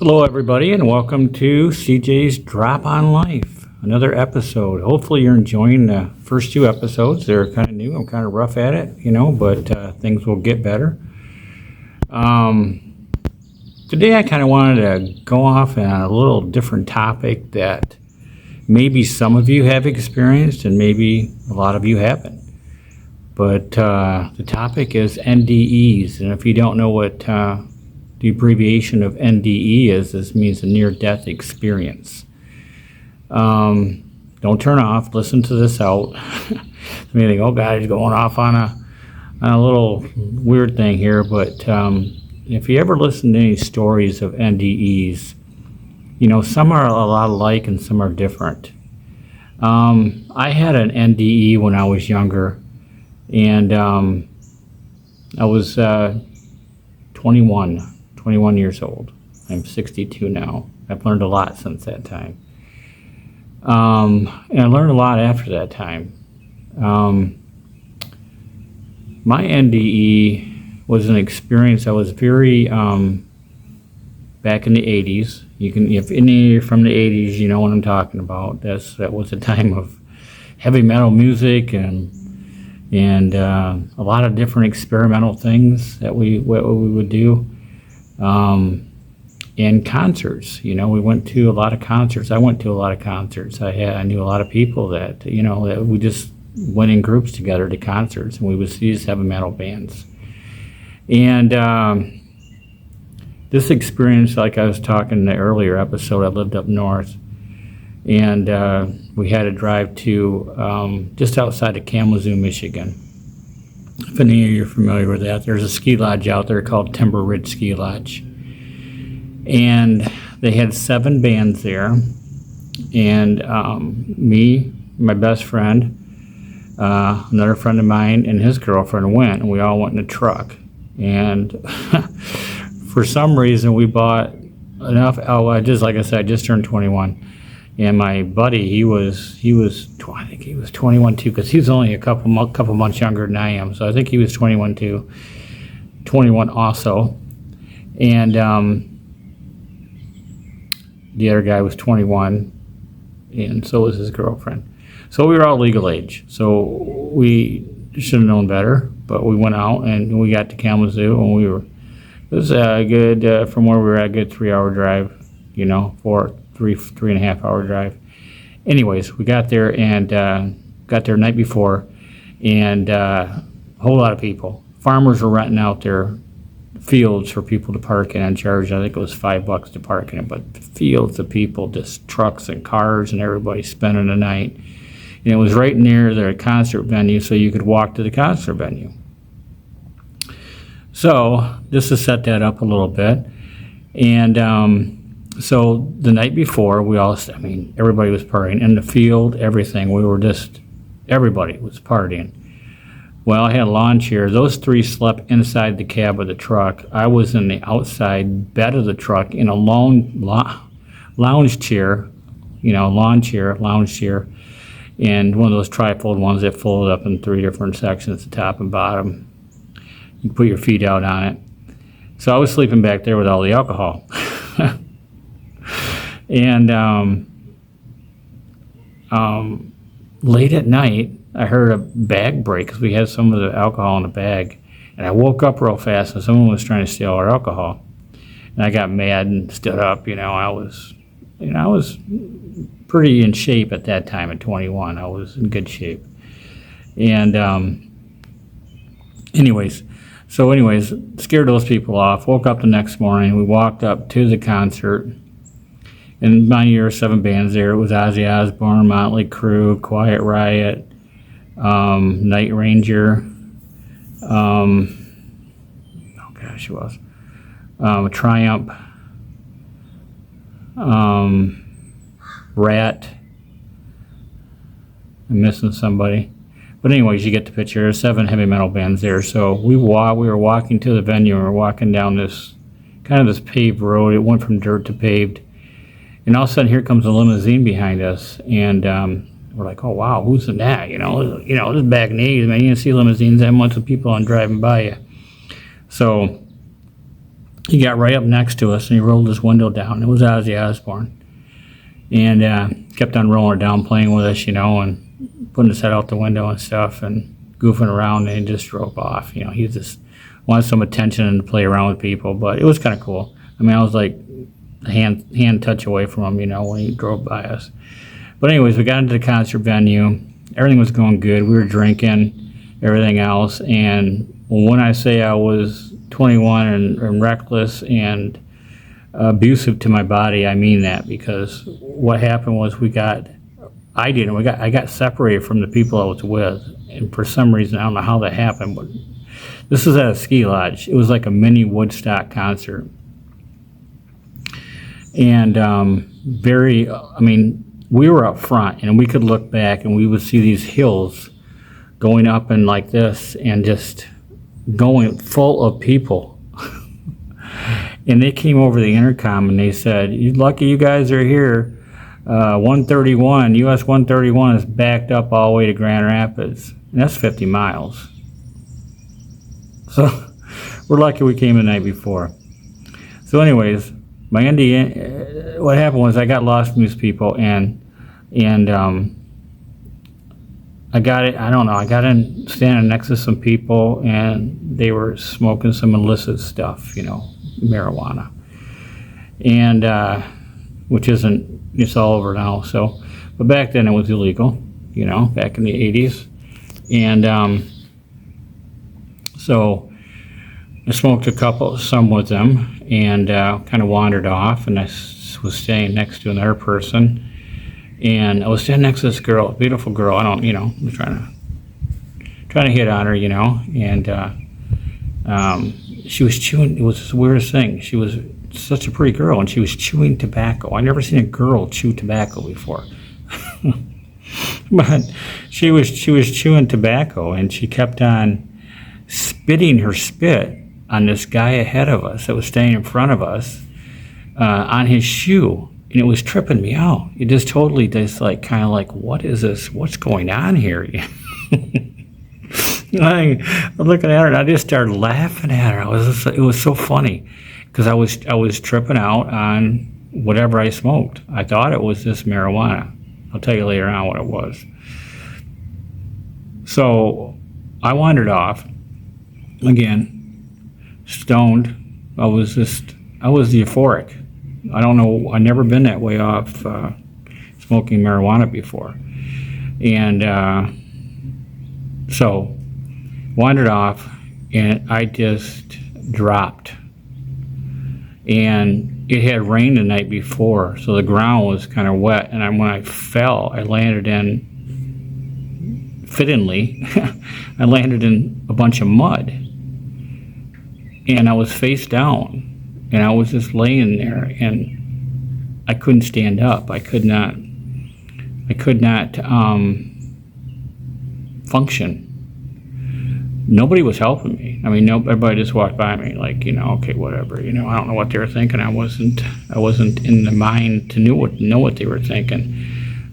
Hello, everybody, and welcome to CJ's Drop on Life, another episode. Hopefully, you're enjoying the first two episodes. They're kind of new. I'm kind of rough at it, but things will get better. Today, I kind of wanted to go off on a little different topic that maybe some of you have experienced and maybe a lot of you haven't. But the topic is NDEs, and if you don't know what the abbreviation of NDE is, this means a near-death experience. Don't turn off. Listen to this out. I mean, think, oh God, he's going off on a little weird thing here. But if you ever listen to any stories of NDEs, some are a lot alike and some are different. I had an NDE when I was younger, and I was 21 years old. I'm 62 now. I've learned a lot since that time. And I learned a lot after that time. My NDE was an experience. I was very, back in the 80s. If any of you from the 80s, you know what I'm talking about. That was a time of heavy metal music and a lot of different experimental things that we would do. And concerts, we went to a lot of concerts. I went to a lot of concerts. I knew a lot of people that we just went in groups together to concerts, and we would see these heavy metal bands. And this experience, like I was talking in the earlier episode, I lived up north, and we had to drive to just outside of Kalamazoo, Michigan. If any of you are familiar with that, there's a ski lodge out there called Timber Ridge Ski Lodge. And they had 7 bands there. And me, my best friend, another friend of mine, and his girlfriend went, and we all went in a truck. And for some reason, we bought enough. Like I said, I just turned 21. And my buddy, I think he was 21 too, because he's only a couple months younger than I am. So I think he was 21 too, 21 also. And the other guy was 21, and so was his girlfriend. So we were all legal age. So we should have known better, but we went out and we got to Kalamazoo, and it was a good, from where we were at, a good 3-hour drive, for 3.5 hour drive. Anyways, we got there night before, and a whole lot of people. Farmers were renting out their fields for people to park in and charge. I think it was $5 to park in it, but fields of people, just trucks and cars and everybody spending the night. And it was right near the concert venue, so you could walk to the concert venue. So just to set that up a little bit, and so the night before, everybody was partying in the field, everything. Everybody was partying. Well, I had a lawn chair. Those 3 slept inside the cab of the truck. I was in the outside bed of the truck in a lounge chair, lounge chair, and one of those trifold ones that folded up in 3 different sections, the top and bottom. You put your feet out on it. So I was sleeping back there with all the alcohol. And late at night, I heard a bag break because we had some of the alcohol in the bag. And I woke up real fast, and someone was trying to steal our alcohol. And I got mad and stood up. I was pretty in shape at that time at 21. I was in good shape. And anyways, scared those people off. Woke up the next morning. We walked up to the concert. And mind you, there were 7 bands there. It was Ozzy Osbourne, Motley Crue, Quiet Riot, Night Ranger, who else? Triumph, Rat. I'm missing somebody. But anyways, you get the picture. There's 7 heavy metal bands there. So we were walking to the venue, and we're walking down this paved road. It went from dirt to paved. And all of a sudden, here comes a limousine behind us, and we're like, "Oh wow, who's in that?" This is back in the 80s, man. You didn't see limousines that much with people on driving by you. So he got right up next to us and he rolled his window down. It was Ozzy Osbourne. And kept on rolling it down, playing with us, and putting his head out the window and stuff and goofing around, and he just drove off. He just wanted some attention and to play around with people, but it was kind of cool. I mean, I was like a hand touch away from him, when he drove by us. But anyways, we got into the concert venue. Everything was going good. We were drinking, everything else. And when I say I was 21 and reckless and abusive to my body, I mean that, because what happened was I got separated from the people I was with, and for some reason, I don't know how that happened, but this is at a ski lodge. It was like a mini Woodstock concert. And we were up front, and we could look back, and we would see these hills going up and like this, and just going full of people. And they came over the intercom and they said, "You're lucky you guys are here. 131, US 131 is backed up all the way to Grand Rapids." And that's 50 miles. So we're lucky we came the night before. So anyways, my NDE, what happened was I got lost from these people, and I got in standing next to some people, and they were smoking some illicit stuff, marijuana, and which isn't, it's all over now. So, but back then it was illegal, back in the 80s, and so I smoked some with them, and kind of wandered off, and I was staying next to another person, and I was standing next to this girl, a beautiful girl. I was trying to hit on her, and she was chewing. It was the weirdest thing. She was such a pretty girl, and she was chewing tobacco. I never seen a girl chew tobacco before. But she was chewing tobacco, and she kept on spitting her spit on this guy ahead of us that was staying in front of us, on his shoe, and it was tripping me out. It just totally kind of like, what is this? What's going on here? I'm looking at her, and I just started laughing at her. It was so funny, because I was tripping out on whatever I smoked. I thought it was this marijuana. I'll tell you later on what it was. So I wandered off again, stoned. I was euphoric. I don't know. I've never been that way off smoking marijuana before, and so wandered off, and I just dropped. And it had rained the night before, so the ground was kind of wet. And when I fell, I landed fittingly, I landed in a bunch of mud. And I was face down, and I was just laying there, and I couldn't stand up. I could not function. Nobody was helping me. I mean, everybody just walked by me like, okay, whatever. I don't know what they were thinking. I wasn't in the mind to know what they were thinking.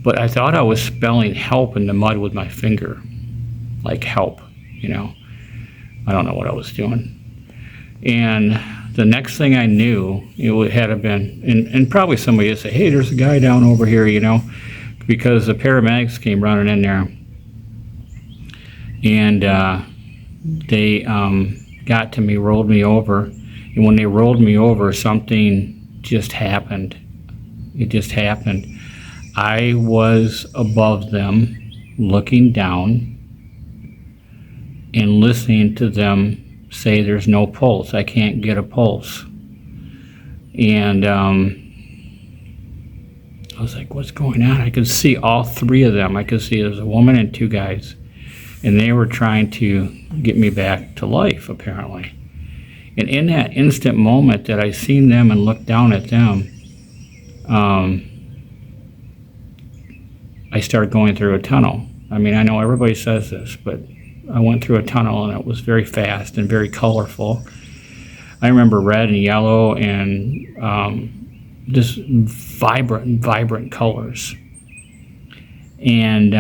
But I thought I was spelling help in the mud with my finger, like help. I don't know what I was doing. And the next thing I knew, it had to been, and probably somebody would say, "Hey, there's a guy down over here," because the paramedics came running in there, and they got to me, rolled me over, and when they rolled me over, something just happened. It just happened. I was above them, looking down, and listening to them say, "There's no pulse. I can't get a pulse." And I was like, "What's going on?" I could see all three of them. I could see there's a woman and two guys, and they were trying to get me back to life, apparently. And in that instant moment that I seen them and looked down at them, I started going through a tunnel. I mean, I know everybody says this, but I went through a tunnel, and it was very fast and very colorful. I remember red and yellow and just vibrant colors. And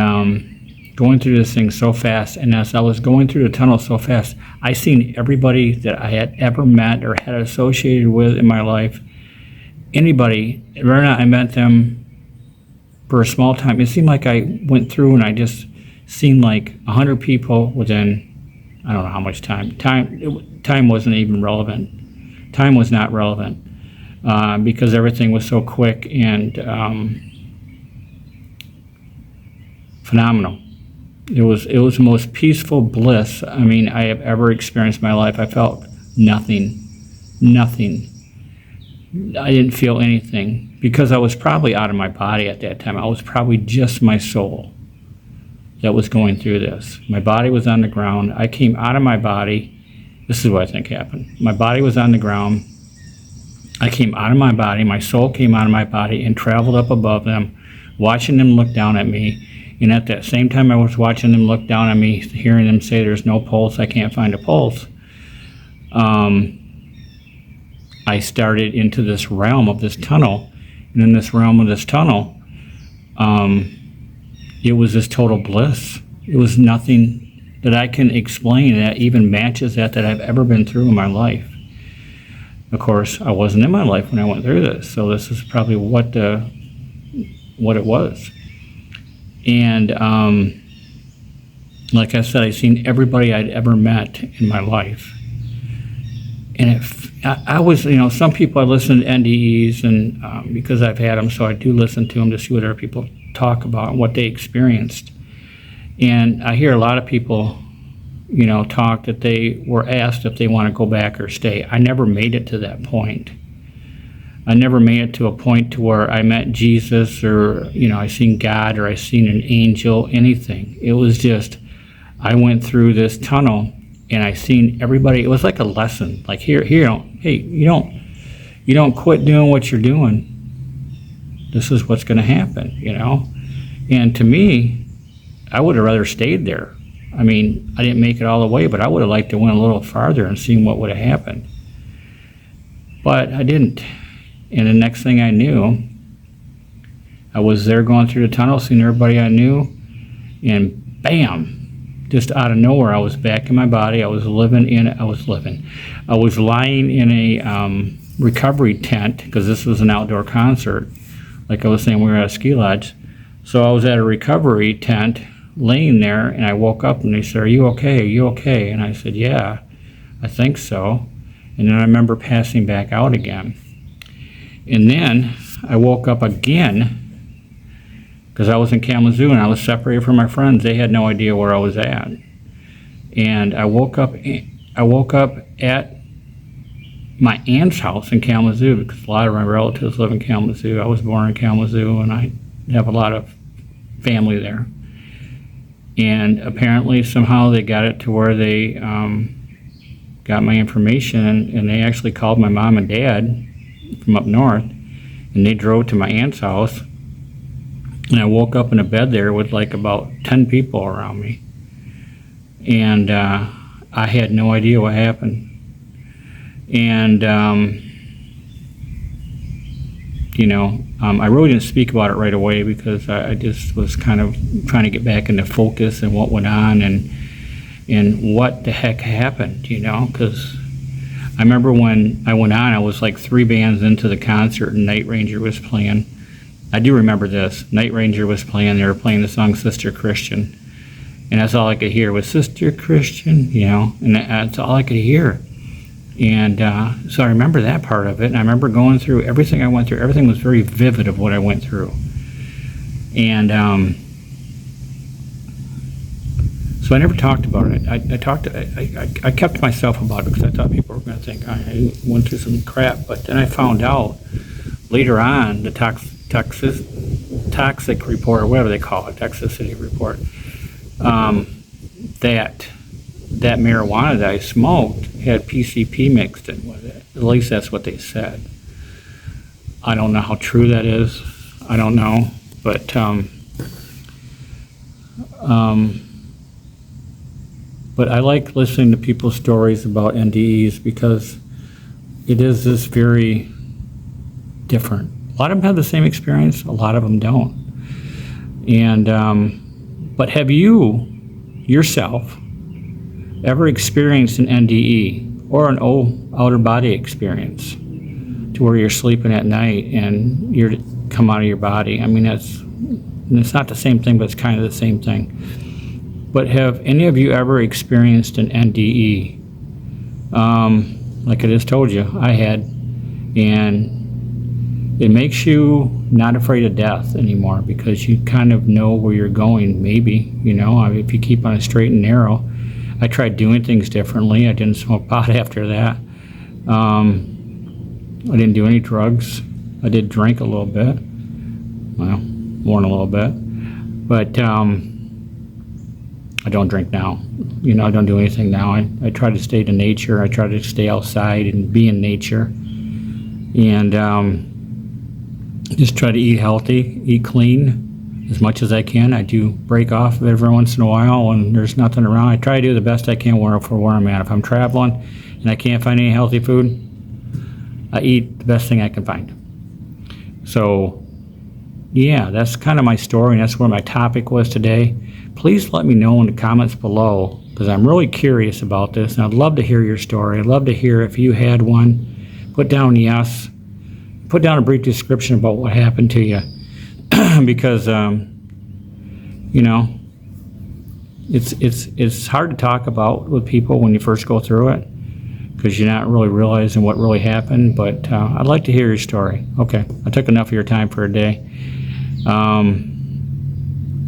going through this thing so fast. And as I was going through the tunnel so fast, I seen everybody that I had ever met or had associated with in my life. Anybody, right now I met them for a small time. It seemed like I went through and I just seen like 100 people within, I don't know how much time. Time wasn't even relevant. Time was not relevant because everything was so quick and phenomenal. It was the most peaceful bliss, I mean, I have ever experienced in my life. I felt nothing. I didn't feel anything because I was probably out of my body at that time. I was probably just my soul that was going through this. My body was on the ground. I came out of my body. This is what I think happened. My body was on the ground. I came out of my body. My soul came out of my body and traveled up above them, watching them look down at me. And at that same time I was watching them look down at me, hearing them say there's no pulse, I can't find a pulse, I started into this realm of this tunnel. And in this realm of this tunnel, it was this total bliss. It was nothing that I can explain that even matches that I've ever been through in my life. Of course, I wasn't in my life when I went through this, so this is probably what it was. And like I said, I've seen everybody I'd ever met in my life. And I was, some people I listen to NDEs, and because I've had them, so I do listen to them to see what other people talk about and what they experienced. And I hear a lot of people, talk that they were asked if they want to go back or stay. I never made it to that point. I never made it to a point to where I met Jesus or, I seen God or I seen an angel, anything. It was just, I went through this tunnel and I seen everybody. It was like a lesson. Like you don't quit doing what you're doing. This is what's going to happen, And to me, I would have rather stayed there. I mean, I didn't make it all the way, but I would have liked to went a little farther and seen what would have happened. But I didn't. And the next thing I knew, I was there going through the tunnel, seeing everybody I knew, and bam, just out of nowhere, I was back in my body. I was lying in a recovery tent, because this was an outdoor concert. Like I was saying, we were at a ski lodge. So I was at a recovery tent, laying there, and I woke up, and they said, "Are you okay? Are you okay?" And I said, "Yeah, I think so." And then I remember passing back out again. And then I woke up again because I was in Kalamazoo and I was separated from my friends. They had no idea where I was at. And I woke up at my aunt's house in Kalamazoo because a lot of my relatives live in Kalamazoo. I was born in Kalamazoo and I have a lot of family there. And apparently somehow they got it to where they got my information, and they actually called my mom and dad from up north, and they drove to my aunt's house, and I woke up in a bed there with like about 10 people around me, and I had no idea what happened. And I really didn't speak about it right away because I just was kind of trying to get back into focus and what went on and what the heck happened, because I remember when I went on, I was like 3 bands into the concert and Night Ranger was playing. I do remember this. Night Ranger was playing. They were playing the song Sister Christian. And that's all I could hear was Sister Christian, and that's all I could hear. And so I remember that part of it. And I remember going through everything I went through. Everything was very vivid of what I went through. And so I never talked about it. I kept to myself about it because I thought people were going to think I went through some crap. But then I found out later on the toxic report, or whatever they call it, toxicity report, that marijuana that I smoked had PCP mixed in with it. At least that's what they said. I don't know how true that is. I don't know. But I like listening to people's stories about NDEs because it is this very different. A lot of them have the same experience, a lot of them don't. And But have you yourself ever experienced an NDE or an outer body experience to where you're sleeping at night and you're come out of your body? I mean, it's not the same thing, but it's kind of the same thing. But have any of you ever experienced an NDE? Like I just told you, I had, and it makes you not afraid of death anymore because you kind of know where you're going, maybe, you know, I mean, if you keep on a straight and narrow. I tried doing things differently. I didn't smoke pot after that. I didn't do any drugs. I did drink a little bit. Well, more than a little bit. But I don't drink now. You know, I don't do anything now. I try to stay to nature. I try to stay outside and be in nature. And just try to eat healthy, eat clean as much as I can. I do break off every once in a while when there's nothing around. I try to do the best I can for where I'm at. If I'm traveling and I can't find any healthy food, I eat the best thing I can find. So, yeah, that's kind of my story, and that's what my topic was today. Please let me know in the comments below, because I'm really curious about this, and I'd love to hear your story. I'd love to hear if you had one. Put down yes. Put down a brief description about what happened to you. Because, you know, it's hard to talk about with people when you first go through it, because you're not really realizing what really happened. But I'd like to hear your story. Okay, I took enough of your time for a day.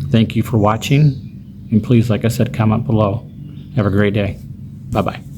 Thank you for watching, and please, like I said, comment below. Have a great day. Bye-bye.